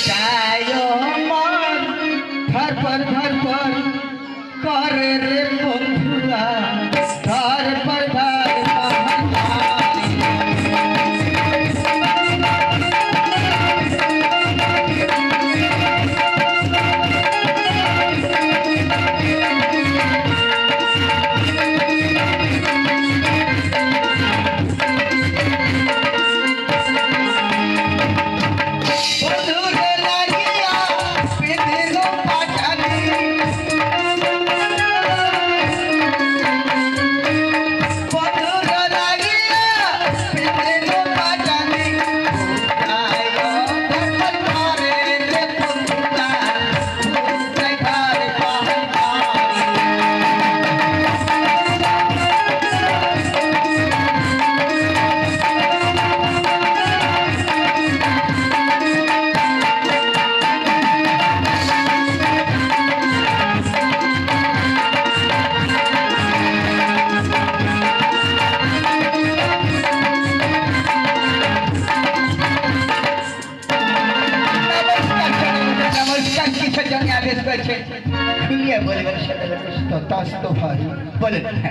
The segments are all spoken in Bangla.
যায় মন ধরপর করে রে বন্ধুয়া ধরপর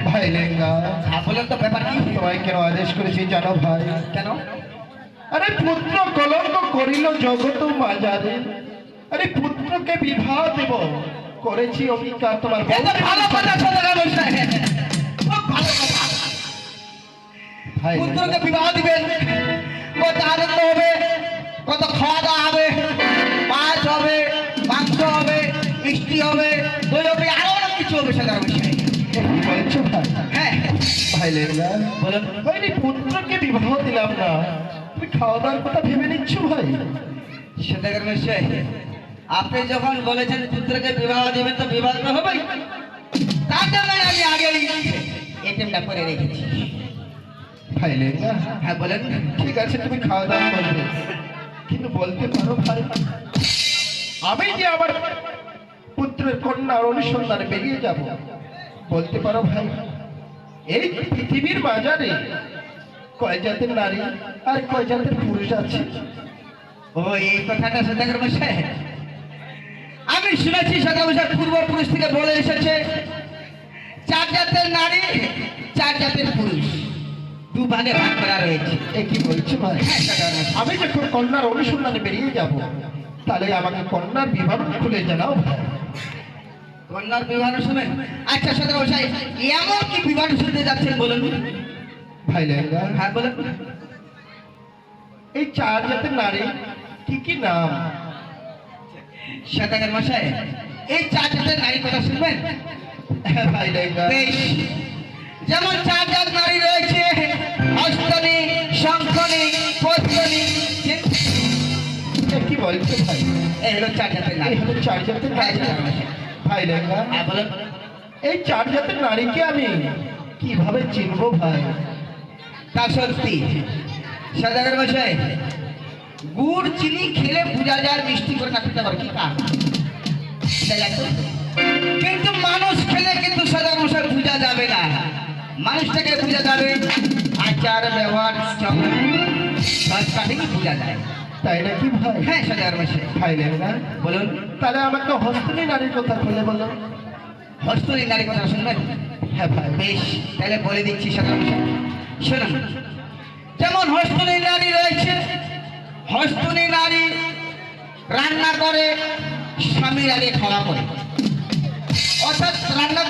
ভাই লেঙ্গা বলেন তো ব্যাপার কি? তোমায় কেন আদেশ করেছি জানো ভাই? কেন? আরে পুত্র কলঙ্ক করিল জগত মাজারে, আরে পুত্রকে বিবাহ দেব করেছি অঙ্গীকার তোমার। ভালো কথা ভাই পুত্রকে বিবাহ দিবেন, কত আনন্দ হবে, কত খাওয়া দাওয়া হবে, মাছ হবে, মাংস হবে, মিষ্টি হবে, দই হবে, আরো অনেক কিছু হবে সেটার বিষয়ে। বলছো ভাই? হ্যাঁ ভাই লেঙ্গা বলেন। ভাই পুত্রকে বিবাহ দিলাম না, তুমি খাওয়া দাওয়ার কথা ভেবে নিচ্ছ ভাই? সেটার বিষয়ে আপনি যখন বলেছেন পুত্রকে বিবাহ দিবেন তো বিবাহ তো হবেই, তার জন্য আমি আগেই এটিএমটা করে রেখেছি। ভাই লেঙ্গা হ্যাঁ বলেন। ঠিক আছে তুমি খাওয়া দাওয়া করবে, কিন্তু বলতে পারো ভাই আমি যে আমার পুত্রের কন্যার অনুসন্ধানে বেরিয়ে যাব, বলতে পারো ভাই এই পৃথিবীর বাজারে কয় জাতের নারী আর কয় জাতের পুরুষ আছে? ও এই কথাটা সদাগর মশাই আমি শুনেছি, সদাগর মশাই পূর্বপুরুষ থেকে বলে এসেছে 4 জাতের নারী 4 জাতের পুরুষ, 2 ভাগে ভাগ করা রয়েছে। এ কি বলছো ভাই? হ্যাঁ সদাগর মশাই। আমি যখন কন্যার অনুসন্ধানে বেরিয়ে যাব, তাহলে আমাকে কন্যার বিবরণ খুলে জানাও ভাই। কন্যার বিবাহ শুনেন? আচ্ছা সদাগর মশাই এমন কি বিবাহ শুনতে যাচ্ছেন বলুন? ভাই লেঙ্গা হ্যাঁ বলেন। এই 4 জাতের নারী কি কি নাম? সদাগর মশাই এই 4 জাতের নারী কথা শুনবেন? হ্যাঁ ভাই লেঙ্গা বেশ, যেমন 4 জাত নারী রয়েছে হস্তনী, শঙ্খনী, পদ্মনী। এ কি বলছো ভাই? এই হলো 4 জাতের এই নারী। হলো 4 জাতের হ্যাঁ নারী। সদাগর মশাই। ভাই লেঙ্গা হ্যাঁ বলেন। এই 4 জাতের নারীকে আমি কিভাবে চিনবো ভাই? তা সত্যি সদাগর মশাই গুড় চিনি খেলে বোঝা যায়, মিষ্টি করে না খেতে পারে কি কাজ, কিন্তু মানুষ খেলে কিন্তু সদাগর মশাই বোঝা যাবে না। মানুষটাকে বোঝা যাবে আচার ব্যবহার সংস্কারেই বোঝা যায়। তাই নাকি ভাই? হ্যাঁ সদাগর মশাই। ভাই লেঙ্গা বলুন। তাহলে আমাকে হস্তনী নারীর কথা বলে বলো। হস্তনী নারী কথা শুনবেন? হ্যাঁ ভাই বেশ, তাহলে বলে দিচ্ছি সদাগর মশাই শুনুন। যেমন হস্তনী নারী রয়েছে, হস্তনী নারী রান্না করে স্বামীর আগে খাওয়া করে, অর্থাৎ রান্না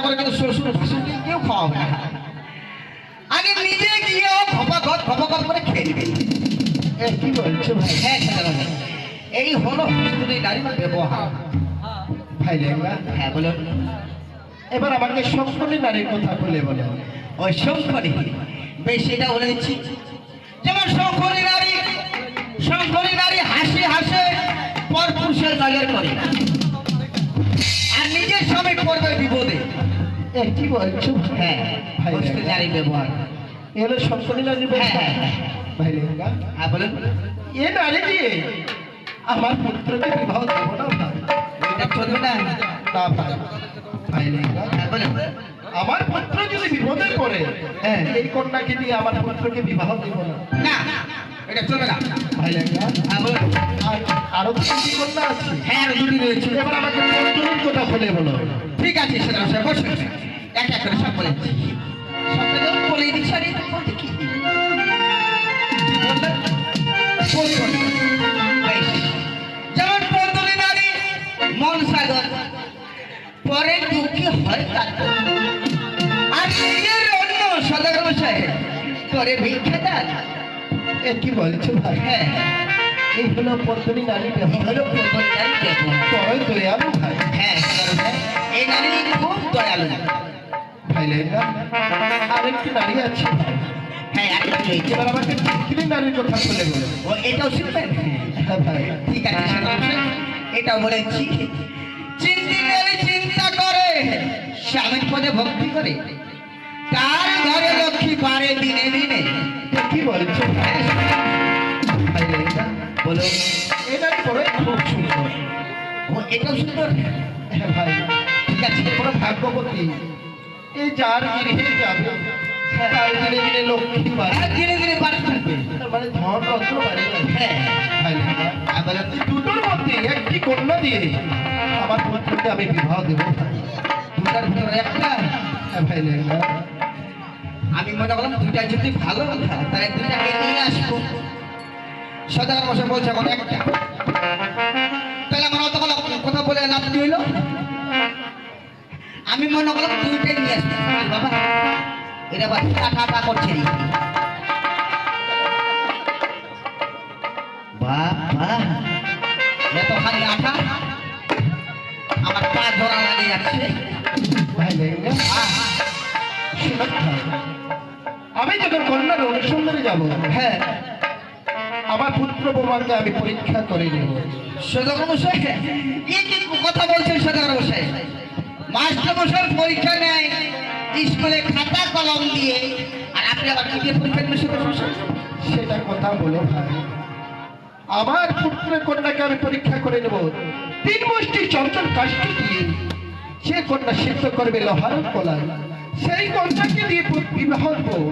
করে কিন্তু শ্বশুর শাশুড়ি কেউ খাওয়াবে না, আগে নিজে গিয়েও খপাখপ করে খেয়ে নেবে। এ কি বলছো ভাই? হ্যাঁ সদাগর মশাই, এই হলো হস্তনী নারীর ব্যবহার। ভাই লেঙ্গা হ্যাঁ বলুন। এবার আমাকে শঙ্খনী নারীর কথা বলে বলো। ওই শঙ্করী, বেশ সেটা বলে দিচ্ছি। যেমন শঙ্করী নারী হাসি হাসে পর পুরুষের নজর করে, আর নিজের স্বামী পড়বে বিপদে। এ কি বলছো? হ্যাঁ ভাই হস্তনী নারী ব্যবহার। এ হলো শঙ্খনী নারীর হ্যাঁ ব্যবহার। হ্যাঁ ভাই লেঙ্গা হ্যাঁ বলুন। এ নারী দিয়ে আমার পুত্রকে বিবাহ দেবো না ভাই। এটা চলবে না। না ভাই। ভাই লেঙ্গা হ্যাঁ বলুন। আমার পুত্র যদি বিপদে পড়ে, হ্যাঁ এই কন্যাকে দিয়ে আমার পুত্রকে বিবাহ দেব না। না এটা চলবে না। ভাই লেঙ্গা হ্যাঁ বলুন। আর আরো তো তিনটি কন্যা আছে। হ্যাঁ আরো দুটি রয়েছে। এবার আমাকে পঞ্চমীর কথা খুলে বলো। ঠিক আছে সেটা বসুন, এক এক করে সব বলে দিচ্ছি। সবটা যখন বলে দিচ্ছি আর এটা বলতে কি বললেন? পৌঁছনি। বেশ। যেমন পৌঁছনি নারী মন সাগর, পরে দুঃখী হয় তার আর নিজের অন্য সদাগর সাহেব করে ভিক্ষা দান। এ কি বলছো ভাই? হ্যাঁ এই হলো পদ্মিনী নারী এই হলো পৌঁছনি নারী ব্যবহার। বড় দয়ালু ভাই। হ্যাঁ সদাগর সাহেব, এই নারী খুব দয়ালু। ভাই লেঙ্গা আরেকটি নারী আছে ভাই। হ্যাঁ আরেকটি রয়েছে। এবার আমাকে তিনটি নারীর কথা খুলে বলো। ও এটাও শিখবেন? হ্যাঁ ভাই। ঠিক আছে সদাগর সাহেব, এটাও বলেছি। চিন্তা করে স্বামীর পদে ভক্তি করে, তার ঘরে লক্ষ্মী পারে দিনে দিনে। এ কি বলছো ভাই? ভাই লেঙ্গা বলো। এই নারী বড় খুব সুন্দর। ও এটাও সুন্দর। হ্যাঁ ভাই। ঠিক আছে বড় ভাগ্যবতী। এই যার গৃহে যাবে তার দিনে দিনে লক্ষ্মী বাড়ে। হ্যাঁ, ধীরে ধীরে বাড়তে থাকবে। তার মানে ধন রত্ন বাড়ে যাবে। হ্যাঁ ভাই লেঙ্গা আর বলো। এই দুটোর মধ্যে একটি কন্যা দিয়ে আমার পুত্রকে আমি বিবাহ দেব ভাই। দুটার ভিতরে একটা। হ্যাঁ ভাই লেঙ্গা আমি মনে করলাম দুইটা যদি ভালো হয় তাহলে দুইটাকে নিয়ে আসবো। সদাগর মশাই বলছে এখন একটা, তাহলে আমার অত কথা বলে লাভ কি হইলো? আমি মনে করলাম দুইটাই নিয়ে আসবো। বাবা এটা আবার টাটা করছে রে। বাবা এত খালি আঠা, আমার পা জোড়া লাগে যাচ্ছে। ভাই লেঙ্গা শোনো ভাই, আমি যখন কন্যার অনুসন্ধানে যাব হ্যাঁ আমার পুত্র বোমাকে আমি পরীক্ষা করে নেব। সদাগর মশাই এই কি কথা বলছেন? সদাগর মশাই মাস্টার মশাই পরীক্ষা নেয় স্কুলে খাতা কলম দিয়ে, আর আপনি আবার কি দিয়ে পরীক্ষা নেবেন? সদাগর মশাই সেটা কথা বলো ভাই। আমার পুত্রের কন্যাকে আমি পরীক্ষা করে নেব তিন মুষ্টি চঞ্চল কাষ্টি দিয়ে। সে কন্যা সিদ্ধ করবে লোহার কলাই, সেই কন্যাকে দিয়ে বিবাহ দেব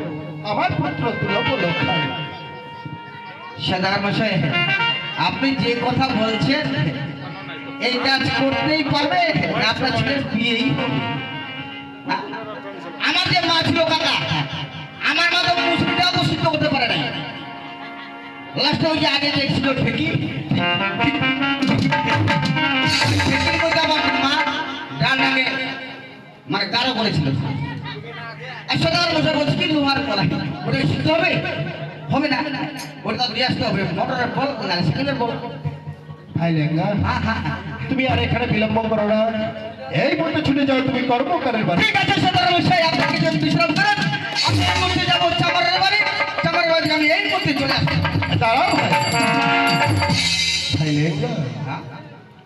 আমার পুত্র দুলভ লক্ষায়। সদাগর মশাই আপনি যে কথা বলছেন এই কাজ করতেই পারবে না আপনার ছেলের বিয়েই হবে? আমার যে মা ছিল কাকা, আমার মা তো মুসলিমটাও তো সিদ্ধ করতে পারে না। লাস্টে ওই যে আগে দেখছিল ঠেকি, ঠেকির মধ্যে আমার মা ডান নামে মানে গাঢ় করেছিল। সদাগর মশাই বলছে কি লোহার কলাই ওটা সিদ্ধ হবে? হবে না, ওটা দিয়ে আসতে হবে মোটরের বল না সাইকেলের বল। ভাই লেঙ্গা হ্যাঁ হ্যাঁ হ্যাঁ। তুমি আর এখানে বিলম্ব করো না, এই মধ্যে ছুটে যাও তুমি কর্মকারের বাড়ি। ঠিক আছে সদর মশাই, আপনাকে যদি বিশ্রাম করেন আমি এই মুহূর্তে যাবো চামারের বাড়ি। চামারের বাড়ি আমি এই মুহূর্তে চলে আসবো। দাঁড়াও ভাই। ভাই লেঙ্গা হ্যাঁ?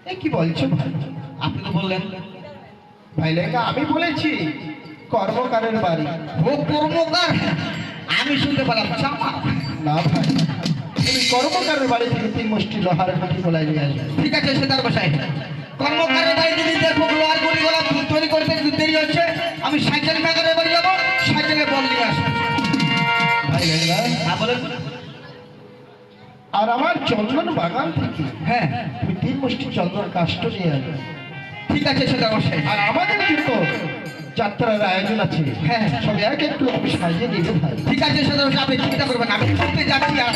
এ কি বলছো ভাই? আপনি তো বললেন ভাই লেঙ্গা আমি বলেছি কর্মকারের বাড়ি। ও কর্মকার, আমি শুনতে পেলাম চামার। না ভাই, তুমি কর্মকারের বাড়ি থেকে তিন মুষ্টি লোহার কাঠি বলাই নিয়ে আসবে। ঠিক আছে সদর মশাই, কর্মকারের বাড়ি যদি দেখবো লোহার গুলি গোলা তৈরি করতে একটু দেরি হচ্ছে, আমি সাইকেল মেকারের বাড়ি যাবো, সাইকেলে বল নিয়ে আসবো। ভাই লেঙ্গা হ্যাঁ বলেন। আর আমার চন্দন বাগান থেকে হ্যাঁ তুমি তিন মুষ্টি চন্দন কাষ্ট নিয়ে আসবে। ঠিক আছে সদর মশাই। আর আমাদের জন্য যাত্রার আয়োজন আছে, হ্যাঁ। সব এক একটু তুমি সাজিয়ে নিবে ভাই। ঠিক আছে সদর মশাই, আপনি চিন্তা করবেন না, আমি ঘুরতে যাচ্ছি আর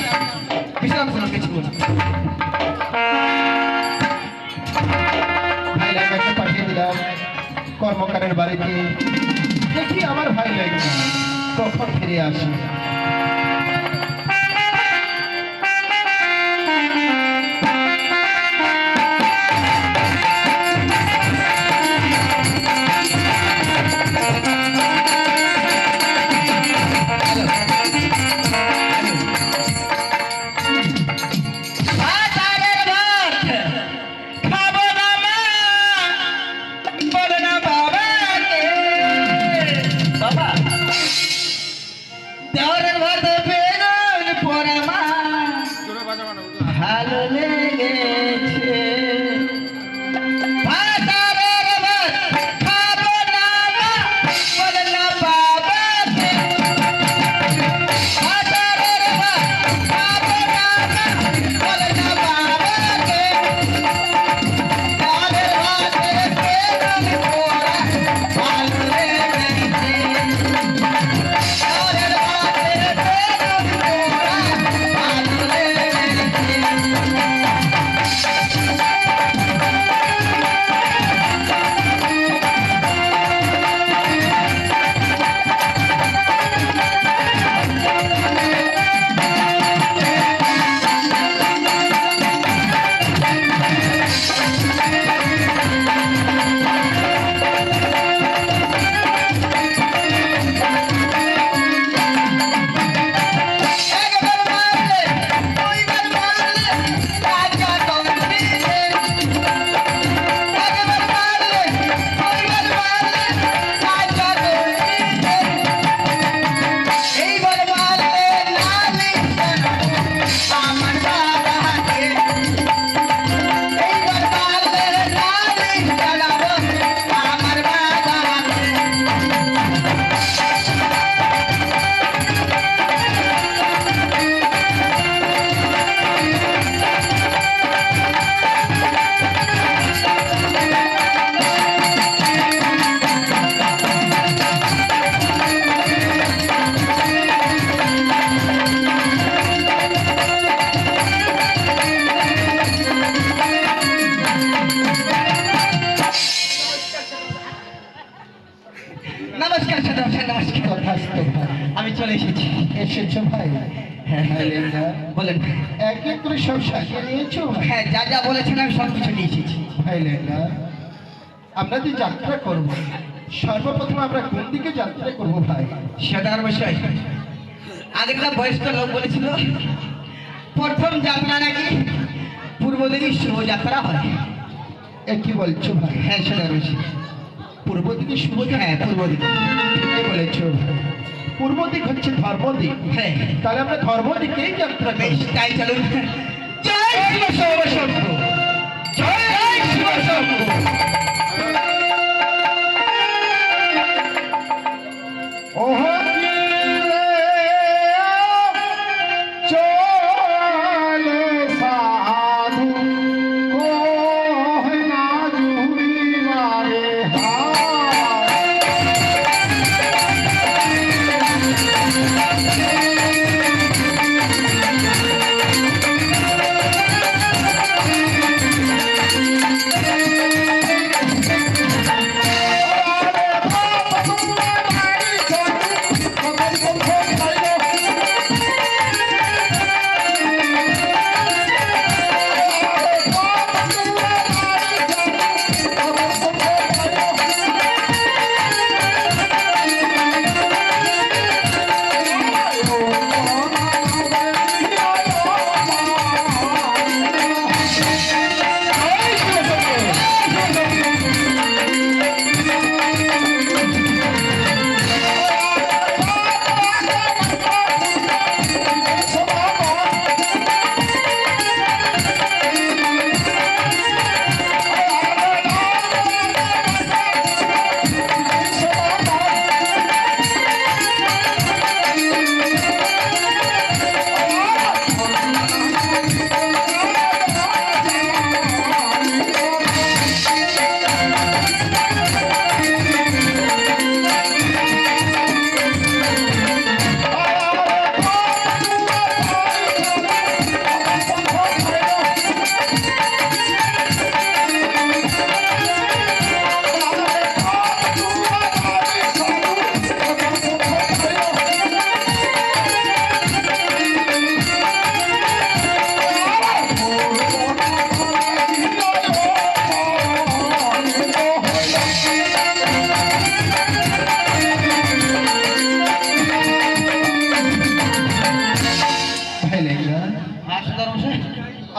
বিশ্রাম করুন কিছু না। ভাই লেঙ্গাকে পাঠিয়ে দিলাম কর্মকারের বাড়িতে। দেখি আমার ভাই লেঙ্গা কখন ফিরে আসে। ভাতারের ভাত খাবো না মা, বলে না বাবাকে। বাবা দেওয়ারের ভাত বেগুন পোড়া মা ভালো লেগেছে। ভাতারের ভাত খাবো না মা, বলে না বাবাকে। ভাতারের ভাত খাবো বলেন। এক এক করে সব সাজিয়ে নিয়েছো ভাই? হ্যাঁ, যা যা বলেছেন আমি সব কিছু নিয়ে এসেছি। ভাই লেঙ্গা, আমরা যে যাত্রা করব, সর্বপ্রথম আমরা কোন দিকে যাত্রা করব ভাই? সেটার বিষয় আগেরটা বয়স্ক লোক বলেছিল প্রথম যাত্রা নাকি পূর্ব দিকে শুভযাত্রা হয়। এ কি বলছো ভাই? হ্যাঁ, সেটার বিষয়। পূর্ব দিকে শুভ যাত্রা? হ্যাঁ, পূর্ব দিকে। ঠিকই বলেছো ভাই। পূর্ব দিক হচ্ছে ধর্ম দিক। হ্যাঁ, তাহলে আমরা ধর্ম দিকেই যাত্রা বেশ, করব। তাই চলুন। জয় শিব শম্ভু, জয় শিব শম্ভু। ওহ কি রে চলে সাধু কোহ না জুড়িবারে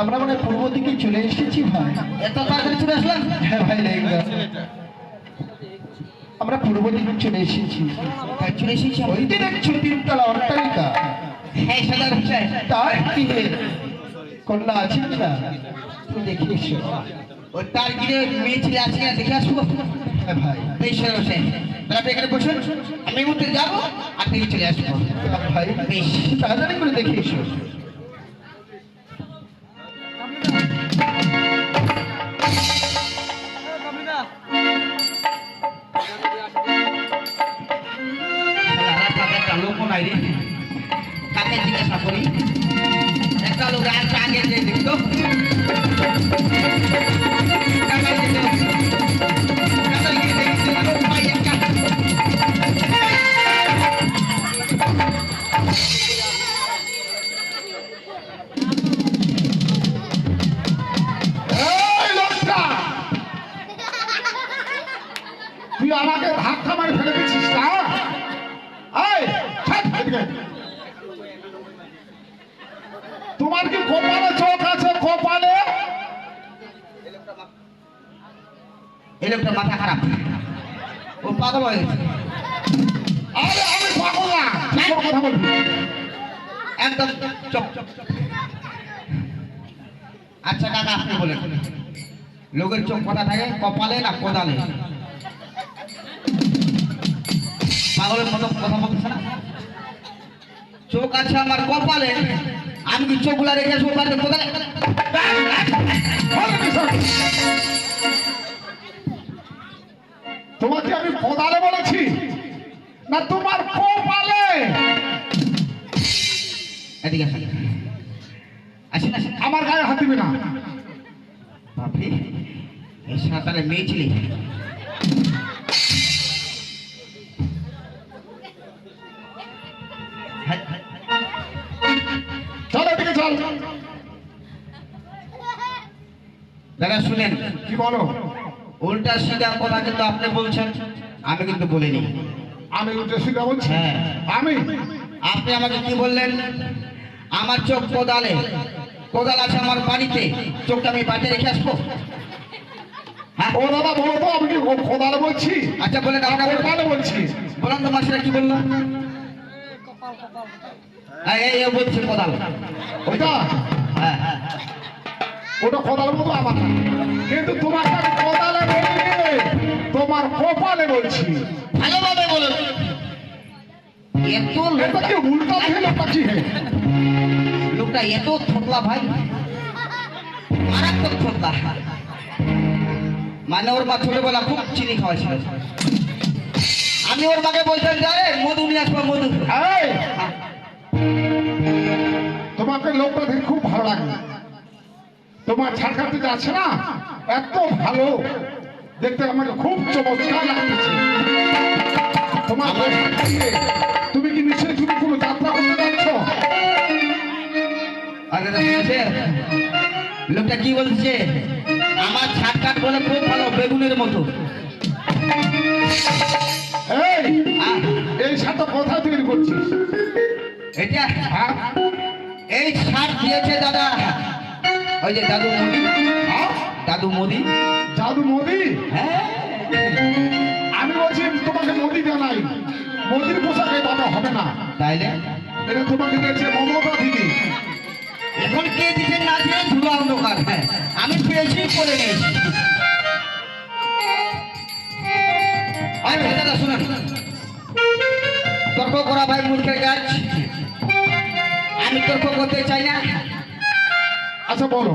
আমরা মানে পূর্ব দিকে চলে এসেছি ভাই। এত তাড়াতাড়ি চলে আসলাম? হ্যাঁ ভাই লেঙ্গা, আমরা পূর্ব দিকে চলে এসেছি। তাই চলে এসেছি। ওই যে দেখছো তিনতলা অট্টালিকা, হ্যাঁ, সেটার বিষয়। তার কিনে কন্যা আছে কিনা তুমি দেখে এসো। ওই তার গিয়ে মেয়ে ছেলে আছে কিনা দেখে আসবো। হ্যাঁ ভাই। বেশ, সেটা বিষয়। তাহলে আপনি এখানে বসুন, আমি এই মুহূর্তে যাবো আর থেকে চলে আসবো। ভাই বেশ। তাড়াতাড়ি করে দেখে এসো। একটা লোক নাই রে, কাকে জিজ্ঞাসা করি। একটা লোক আসবে আগে যে দেখতো তুই আমাকে ধাক্কা মারে ফেলে দিচ্ছিস না? তোমার কি কপালে চোখ আছে? কপালে এই লোকটা মাথা খারাপ, ও পাগল হয়ে গেছে। আরে আমি পাগল না, তোর কথা বলবি একদম চপ চপ। আচ্ছা কাকা, আপনি বলেন লোকের চোখ কথা থাকে কপালে না কোদালে? পাগলের মতো কথা বলতেছে না। চোখ আছে আমার কপালে, আমি কি চোখগুলা রেখে আসবো কোদালে? তোমাকে আমি কোদালে বলেছি না তোমার কপালে? এদিকে আসেন, আসেন আসেন। আমার গায়ে হাত দিবে না। বাপরে, এই সাঁতারে মেয়ে ছিলি। চল এদিকে চল। দাদা শুনেন, কি বলো? উল্টা সিধা কথা কিন্তু আপনি বলছেন, আমি কিন্তু বলিনি। আমি উল্টো সিধা বলছি? হ্যাঁ। আমি? আপনি আমাকে কি বললেন? আমার চোখ কোদালে, কোদাল আছে আমার বাড়িতে, চোখটা আমি বাড়িতে রেখে আসবো? হ্যাঁ? ও দাদা বলো তো, আমি কি কোদালে বলছি? আচ্ছা বলেন, আপনার কোদালে বলছি। বলেন তো মাসিরা কি বললো? এই বলছে কোদাল। ওইটা? হ্যাঁ হ্যাঁ। ওটা কোদালের মতো আমার না। কিন্তু তোমাকে আমি কোদালে বলিনি, তোমার কপালে বলছি। ভালোভাবে বলুন। এত এটা কি উল্টা ছিল নাকি? লোকটা এত থোকলা ভাই, মারাত্মক থোকলা। মানে ওর মা ছোটবেলা খুব চিনি খাওয়াছিল। আমি ওর মাকে বলতাম যে আরে মধু নিয়ে আসবো, মধু। এই, তোমাকে লোকটা দেখে খুব ভালো লাগে। তোমার ঝাড়খাতে যাচ্ছে না, এত ভালো দেখতে, আমাকে খুব চমৎকার লাগতেছে। তোমার তুমি কি নিশ্চয়ই তুমি কোনো যাত্রা করতে যাচ্ছ? আরে শুনছে লোকটা কি বলছে? আমার ছাটকাট বলে খুব ভালো, বেগুনের মতো। এই, এই সাথে কথা তৈরি করছিস? এটা হ্যাঁ? এই শার্ট দিয়েছে দাদা, ওই যে দাদু মোদি। হ্যাঁ? দাদু মোদি। জাদু মোদি? হ্যাঁ আমি বলছি তোমাকে মোদি জানাই, মোদির পোশাকে বাবা হবে না। তাইলে এটা তোমাকে দিয়েছে মমতা দিদি। এখন কে দিচ্ছে না দিয়ে ধুলো অন্ধকার। হ্যাঁ আমি পেয়েছি, করে নিয়েছি। আরে দাদা শুনুন, তর্ক করা ভাই মূর্খের কাজ। আমি তর্ক করতে চাই না। আচ্ছা বলো।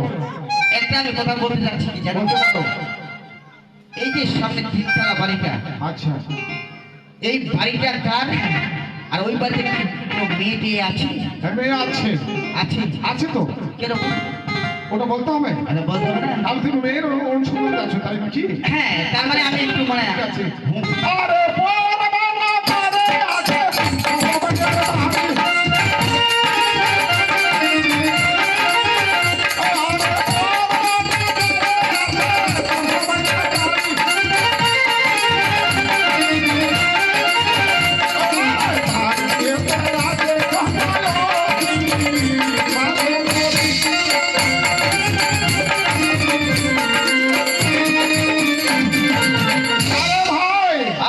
একটা আমি কথা বলতে চাচ্ছি কি জানো? বলতে পারো? এই যে সামনে তিনতলা বাড়িটা, আচ্ছা, এই বাড়িটা কার? আর ওই বাড়িতে কি কোনো মেয়ে টেয়ে আছে? মেয়ে আছে? আছে। আছে তো। কিরকম? ওটা বলতে হবে? আরে বলতে হবে না? তাহলে তুমি মেয়ের অনুসন্ধান আছো, তাই নাকি? হ্যাঁ, তার মানে আমি একটু মানে ঠিক আছে। হুম। আরে পরবানা পারে আছে,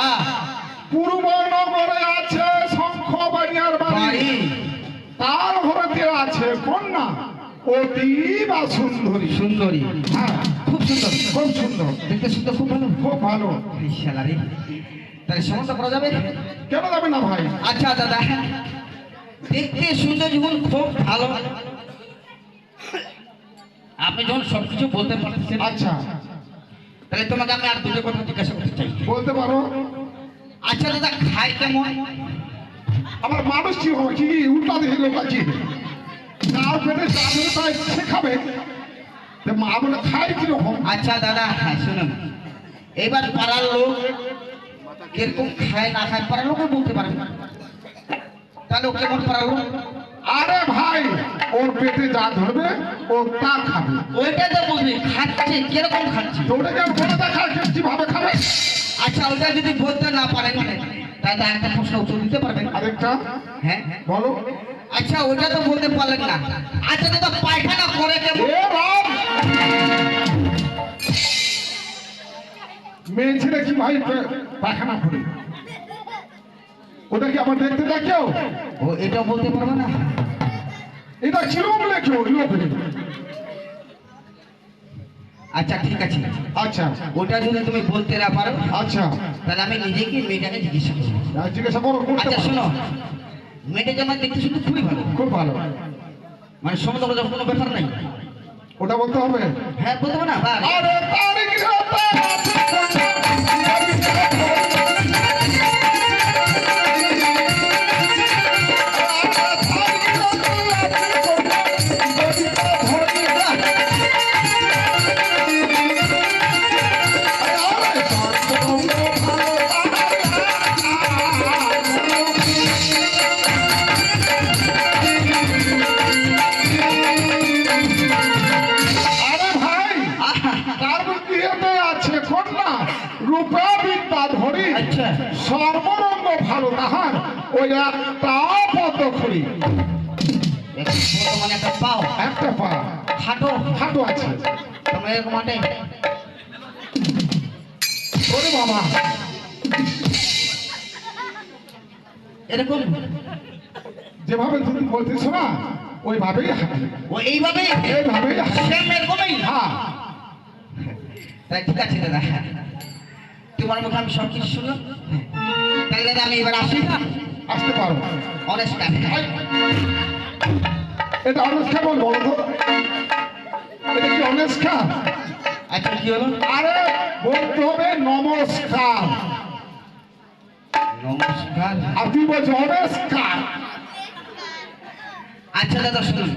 আহ, পূর্বনগরে আছে শঙ্খবাড়িয়ার বাড়ি, বাড়ি। তার ঘরেতে আছে কন্যা অতীব সুন্দরী। সুন্দরী। হ্যাঁ, খুব সুন্দর। খুব সুন্দর, দেখতে শুনতে খুব ভালো। খুব ভালো। এই শালারে, তাহলে সমস্ত করা যাবে? কেন যাবে না ভাই? আচ্ছা দাদা, দেখতে সুন্দর যখন খুব ভালো, আপনি যখন সবকিছু বলতে পারছেন, আচ্ছা তাহলে তোমাকে আমি আর দুটো কথা জিজ্ঞাসা করতে চাই। বলতে পারো। আচ্ছা দাদা, খাই কেমন? আমার মানুষ কি হবে, কি উল্টা দেখে লোক আছে, কার পেটে যাবে তাই শেখাবে যে মা বলে খাই কিরকম। আচ্ছা দাদা হ্যাঁ শুনুন, এবার পাড়ার লোক কিরকম খায় না খায় পাড়ার লোকে বলতে পারবে না। তাহলে ও কেমন পাড়ার লোক? আরে ভাই, ওর পেটে যা ধরবে ও তা খাবে। ওইটা তো বুঝবি খাচ্ছে, কিরকম খাচ্ছে। তো ওটাকে বলে দেখা কিভাবে খাবে। আচ্ছা ওটা যদি বলতে না পারেন তাহলে একটা প্রশ্ন উত্তর দিতে পারবেন? আরেকটা হ্যাঁ বলো। আচ্ছা ওটা তো বলতে পারলেন না। আচ্ছা দাদা, পায়খানা করে কেমন? এ রাম, মেয়ে ছেলে কি ভাই পায়খানা করে? ওটা কি আমার দেখতে দেয় কেউ? ও এটা বলতে পারবে না। এটা কিরকম লেখো লোকে? আচ্ছা ঠিক আছে, আচ্ছা ওটা যদি তুমি বলতে না পারো আচ্ছা, তাহলে আমি নিজেকে মেয়েটাকে জিজ্ঞাসা করবো। জিজ্ঞাসা করো, করতে আচ্ছা পারো। শোনো, মেয়েটা যেমন দেখতে শুনতে খুবই ভালো, খুব ভালো। মানে সমুদ্র কোনো ব্যাপার নাই। ওটা বলতে হবে। হ্যাঁ বলতে হবে না? বাহ। আরে তারিখ রূপে বিদ্যা ধরি আচ্ছা। সর্বরঙ্গ ভালো তাহার ওই একটা পদ্ম খড়ি বর্তমানে একটা পাও একটা পা হাঁটো হাঁটু আছে। তোমার এরকম হাঁটে ওরে বাবা এরকম যেভাবে তুমি বলতেছ না ওইভাবেই হাঁটে ও এইভাবে এইভাবেই হাঁটে। সেম এরকমই হ্যাঁ তাই ঠিক আছে দাদা তোমার মুখে আমি সব কিছু শুনলাম তাই দাদা আমি এবার আসি আসতে পারো। অনেস্ট এটা অনেস্কা বল বলো তো, এটা কি অনেস্কা? আচ্ছা কি হলো আরে বলতে হবে নমস্কার, নমস্কার আর তুই বলছো অনেস্কার। আচ্ছা দাদা শুনুন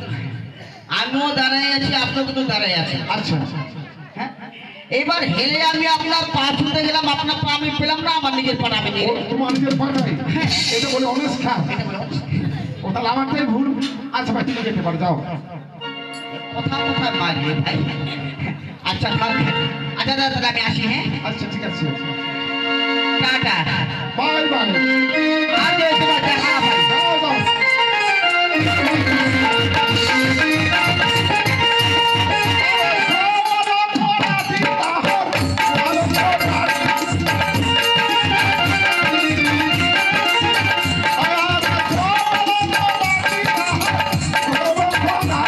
আমিও দাঁড়াই আছি আপনিও কিন্তু দাঁড়াই আছেন আচ্ছা হ্যাঁ এবার হেলে আমি আপনার পা ছুটে গেলাম আপনার পা আমি পেলাম না আমার নিজের পা আমি নিয়ে ও গেলাম। তোমার নিজের পাঠাই হ্যাঁ। এটা বলে অনেস্কার। এটা বলো ও তাহলে আমারটাই ভুল। আচ্ছা ভাই তুমি যেতে পারো, যাও। কথা কথা মারিয়ে ভাই আচ্ছা থাক আচ্ছা দাদা তাহলে আমি আসি হ্যাঁ আচ্ছা ঠিক আছে, টাটা বাই বাই। আজ তোমার দেখা